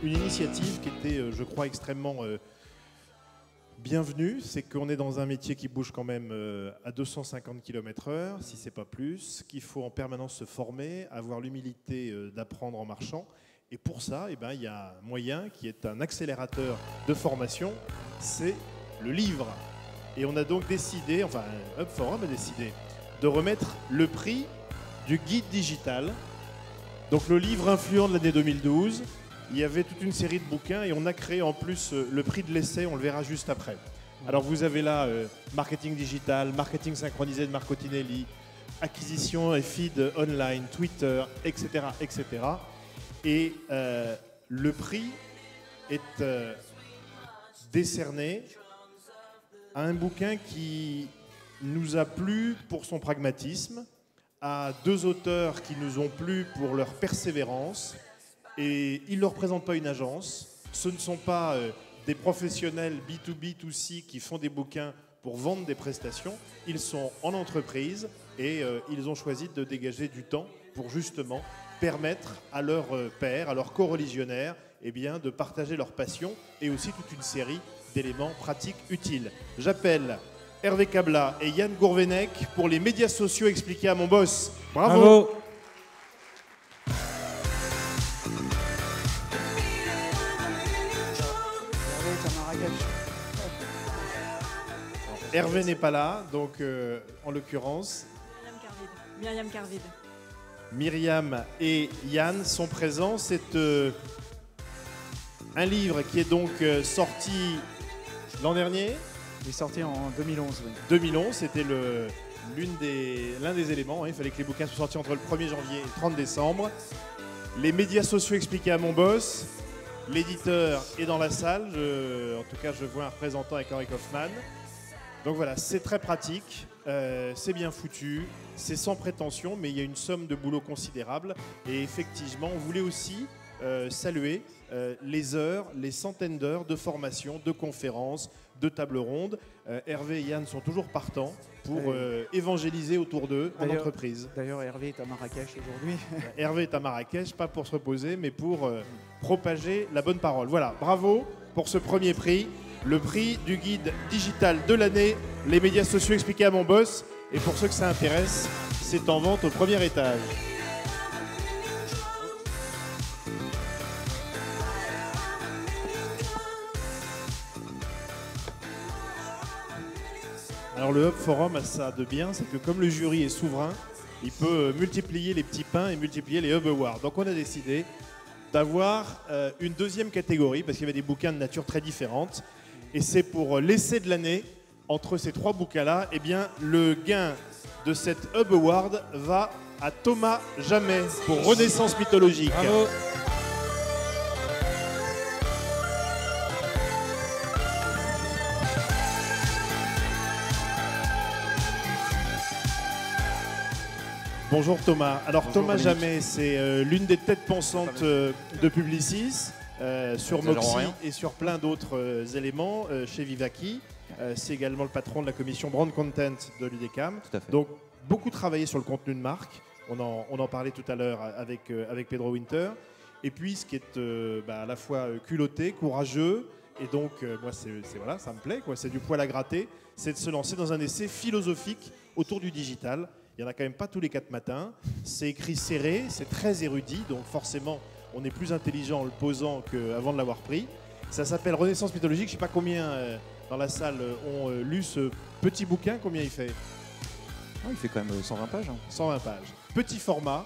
une initiative qui était, je crois, extrêmement bienvenue. C'est qu'on est dans un métier qui bouge quand même à 250 km/h, si ce n'est pas plus, qu'il faut en permanence se former, avoir l'humilité d'apprendre en marchant. Et pour ça, eh ben, il y a un moyen qui est un accélérateur de formation, c'est le livre. Et on a donc décidé, enfin Hub Forum a décidé, de remettre le prix du guide digital. Donc le livre influent de l'année 2012, il y avait toute une série de bouquins et on a créé en plus le prix de l'essai, on le verra juste après. Alors vous avez là marketing digital, marketing synchronisé de Marco Tinelli, acquisition et feed online, Twitter, etc. etc. Et le prix est décerné à un bouquin qui nous a plu pour son pragmatisme, à deux auteurs qui nous ont plu pour leur persévérance. Et ils ne représentent pas une agence. Ce ne sont pas des professionnels B2B, B2C qui font des bouquins pour vendre des prestations. Ils sont en entreprise et ils ont choisi de dégager du temps pour justement permettre à leurs pairs, à leurs co-religionnaires, eh bien, de partager leur passion et aussi toute une série d'éléments pratiques utiles. J'appelle Hervé Cabla et Yann Gourvenec pour les médias sociaux expliqués à mon boss. Bravo, Bravo. Hervé n'est pas là, donc en l'occurrence, Myriam Carvide. Myriam et Yann sont présents. C'est un livre qui est donc sorti l'an dernier. Il est sorti en 2011, oui. 2011, c'était l'un des éléments. Hein. Il fallait que les bouquins soient sortis entre le 1er janvier et le 30 décembre. Les médias sociaux expliqués à mon boss. L'éditeur est dans la salle. En tout cas, je vois un représentant avec Henri Kaufmann. Donc voilà, c'est très pratique, c'est bien foutu, c'est sans prétention, mais il y a une somme de boulot considérable. Et effectivement, on voulait aussi saluer les heures, les centaines d'heures de formation, de conférences, de tables rondes. Hervé et Yann sont toujours partants pour évangéliser autour d'eux en entreprise. D'ailleurs, Hervé est à Marrakech aujourd'hui. Hervé est à Marrakech, pas pour se reposer, mais pour propager la bonne parole. Voilà, bravo pour ce premier prix. Le prix du guide digital de l'année, les médias sociaux expliqués à mon boss. Et pour ceux que ça intéresse, c'est en vente au premier étage. Alors le Hub Forum a ça de bien, c'est que comme le jury est souverain, il peut multiplier les petits pains et multiplier les Hub Awards. Donc on a décidé d'avoir une deuxième catégorie, parce qu'il y avait des bouquins de nature très différente. Et c'est pour l'essai de l'année, entre ces trois bouquins-là, eh bien, le gain de cette Hub Award va à Thomas Jamais pour Renaissance mythologique. Bravo. Bonjour Thomas. Alors Bonjour, Thomas Dominique. Jamais, c'est l'une des têtes pensantes de Publicis. Sur Moxie et sur plein d'autres éléments chez Vivaki. C'est également le patron de la commission Brand Content de l'UDECAM. Donc beaucoup travaillé sur le contenu de marque. On en parlait tout à l'heure avec Pedro Winter. Et puis ce qui est à la fois culotté, courageux, et donc moi voilà, ça me plaît, quoi. C'est du poil à gratter, c'est de se lancer dans un essai philosophique autour du digital. Il n'y en a quand même pas tous les 4 matins. C'est écrit serré, c'est très érudit, donc forcément on est plus intelligent en le posant qu'avant de l'avoir pris. Ça s'appelle Renaissance mythologique. Je ne sais pas combien dans la salle ont lu ce petit bouquin. Combien il fait? Oh, il fait quand même 120 pages. Hein. 120 pages. Petit format.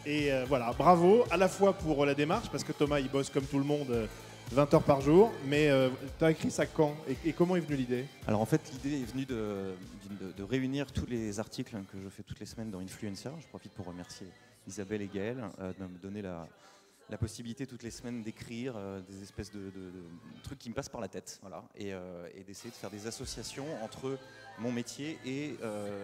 Et voilà, bravo à la fois pour la démarche, parce que Thomas, il bosse comme tout le monde 20 heures par jour. Mais tu as écrit ça quand et comment est venue l'idée? Alors en fait, l'idée est venue de réunir tous les articles que je fais toutes les semaines dans Influencer. Je profite pour remercier Isabelle et Gaël de me donner la possibilité toutes les semaines d'écrire des espèces de trucs qui me passent par la tête, voilà, et d'essayer de faire des associations entre mon métier et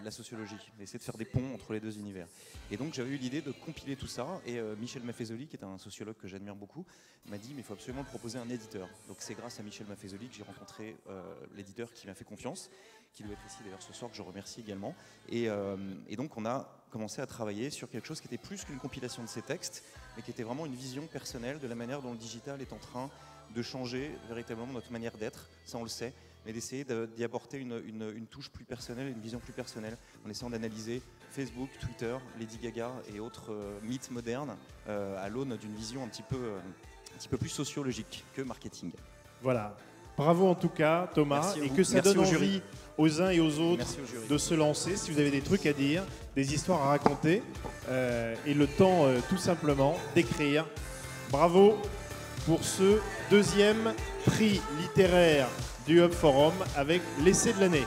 la sociologie, d'essayer de faire des ponts entre les deux univers. Et donc j'avais eu l'idée de compiler tout ça, et Michel Maffezoli, qui est un sociologue que j'admire beaucoup, m'a dit mais il faut absolument proposer un éditeur. Donc c'est grâce à Michel Maffezoli que j'ai rencontré l'éditeur qui m'a fait confiance, qui doit être ici d'ailleurs ce soir, que je remercie également. Et donc on a commencé à travailler sur quelque chose qui était plus qu'une compilation de ses textes, mais qui était vraiment une vision personnelle de la manière dont le digital est en train de changer véritablement notre manière d'être, ça on le sait, mais d'essayer d'y apporter une touche plus personnelle, une vision plus personnelle, en essayant d'analyser Facebook, Twitter, Lady Gaga et autres mythes modernes à l'aune d'une vision un petit peu plus sociologique que marketing. Voilà. Bravo en tout cas, Thomas, et que ça Merci donne au jury. envie aux uns et aux autres Merci au jury. de se lancer. Si vous avez des trucs à dire, des histoires à raconter, et le temps tout simplement d'écrire. Bravo pour ce 2e prix littéraire du Hub Forum avec l'essai de l'année.